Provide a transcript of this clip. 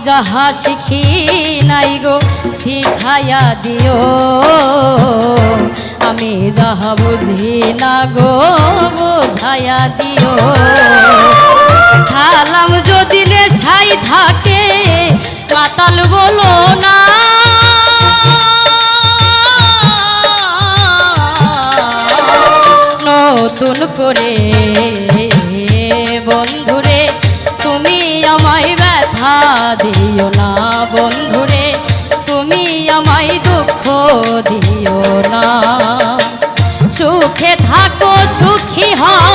যাহা শিখি নাই গো শিখাইয়া দিও, আমি যাহা বুঝি না গো বোঝাইয়া দিও। সালাম যদি নেশাই থাকে মাতাল বলো না, নতুন করে বন্ধুরে তুমি আমায় ব্যথা দিও না, বন্ধুরে তুমি আমায় দুঃখ দিও না। সুখে থাকো সুখী হও